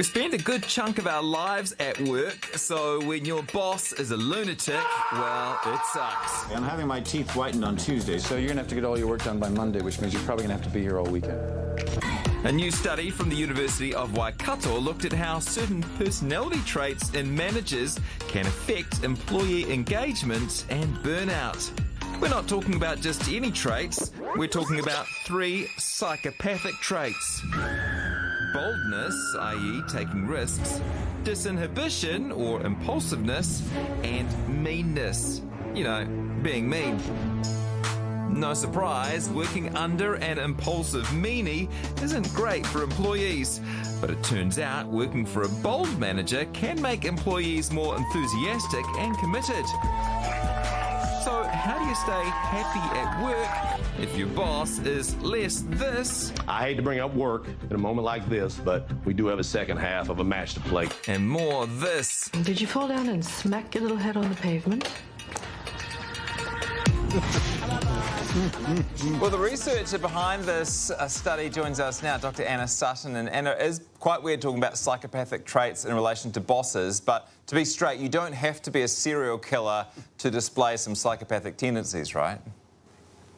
We spend a good chunk of our lives at work, so when your boss is a lunatic, well, it sucks. I'm having my teeth whitened on Tuesday, so you're going to have to get all your work done by Monday, which means you're probably going to have to be here all weekend. A new study from the University of Waikato looked at how certain personality traits in managers can affect employee engagement and burnout. We're not talking about just any traits, we're talking about 3 psychopathic traits. Boldness, i.e. taking risks, disinhibition or impulsiveness, and meanness, you know, being mean. No surprise, working under an impulsive meanie isn't great for employees, but it turns out working for a bold manager can make employees more enthusiastic and committed. So how do you stay happy at work if your boss is less this? I hate to bring up work in a moment like this, but we do have a second half of a match to play. And more this. Did you fall down and smack your little head on the pavement? Well, the researcher behind this study joins us now, Dr. Anna Sutton. And Anna, it is quite weird talking about psychopathic traits in relation to bosses, but to be straight, you don't have to be a serial killer to display some psychopathic tendencies, right?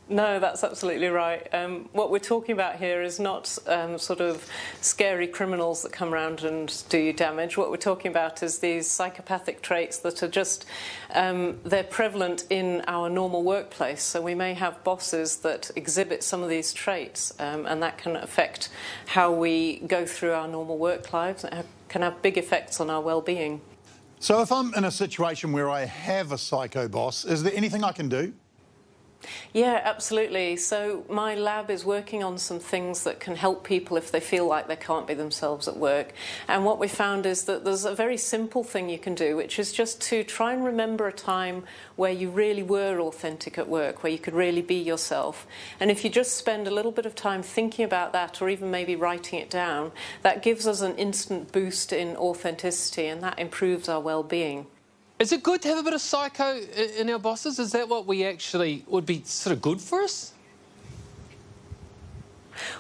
No, that's absolutely right. What we're talking about here is not sort of scary criminals that come around and do you damage. What we're talking about is these psychopathic traits that are just, they're prevalent in our normal workplace. So we may have bosses that exhibit some of these traits, and that can affect how we go through our normal work lives, and can have big effects on our well-being. So if I'm in a situation where I have a psycho boss, is there anything I can do? Yeah, absolutely. So my lab is working on some things that can help people if they feel like they can't be themselves at work. And what we found is that there's a very simple thing you can do, which is just to try and remember a time where you really were authentic at work, where you could really be yourself. And if you just spend a little bit of time thinking about that, or even maybe writing it down, that gives us an instant boost in authenticity, and that improves our well-being. Is it good to have a bit of psycho in our bosses? Is that what we actually would be sort of good for us?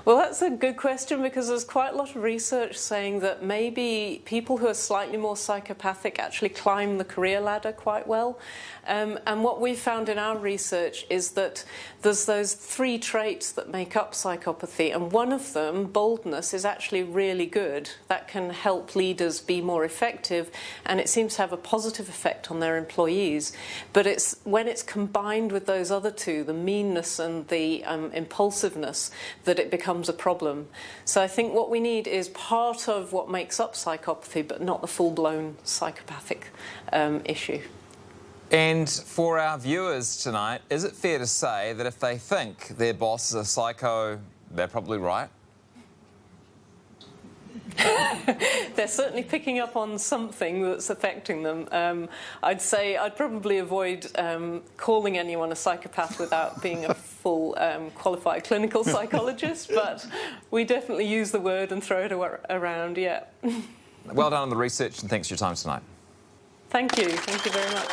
Well, that's a good question, because there's quite a lot of research saying that maybe people who are slightly more psychopathic actually climb the career ladder quite well. And what we found in our research is that there's those 3 traits that make up psychopathy, and one of them, boldness, is actually really good. That can help leaders be more effective, and it seems to have a positive effect on their employees. But it's when it's combined with those other 2, the meanness and the impulsiveness, that it becomes a problem. So I think what we need is part of what makes up psychopathy, but not the full-blown psychopathic issue. And for our viewers tonight, is it fair to say that if they think their boss is a psycho, they're probably right? They're certainly picking up on something that's affecting them. I'd say I'd probably avoid calling anyone a psychopath without being a full qualified clinical psychologist, but we definitely use the word and throw it around, yeah. Well done on the research, and thanks for your time tonight. Thank you very much.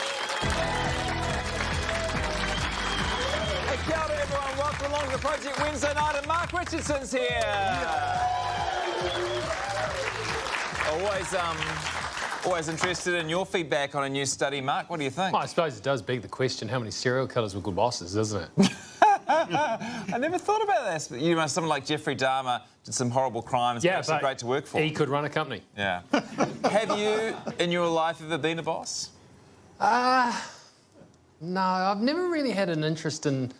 Hey, kia ora everyone, welcome along to Project Wednesday Night, and Mark Richardson's here. Always interested in your feedback on a new study, Mark. What do you think? Well, I suppose it does beg the question, how many serial killers were good bosses, doesn't it? I never thought about this, but you know, someone like Jeffrey Dahmer did some horrible crimes, but it's great to work for. He could run a company. Yeah. Have you, in your life, ever been a boss? No, I've never really had an interest in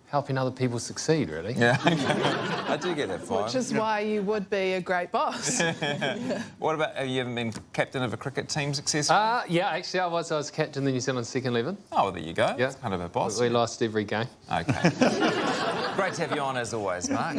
helping other people succeed, really. Yeah, I do get that fine. Which is why you would be a great boss. What about, have you ever been captain of a cricket team successfully? Yeah, actually I was captain of the New Zealand second 11. Oh, well, there you go. Yeah. That's kind of a boss. We lost every game. OK. Great to have you on as always, Mark.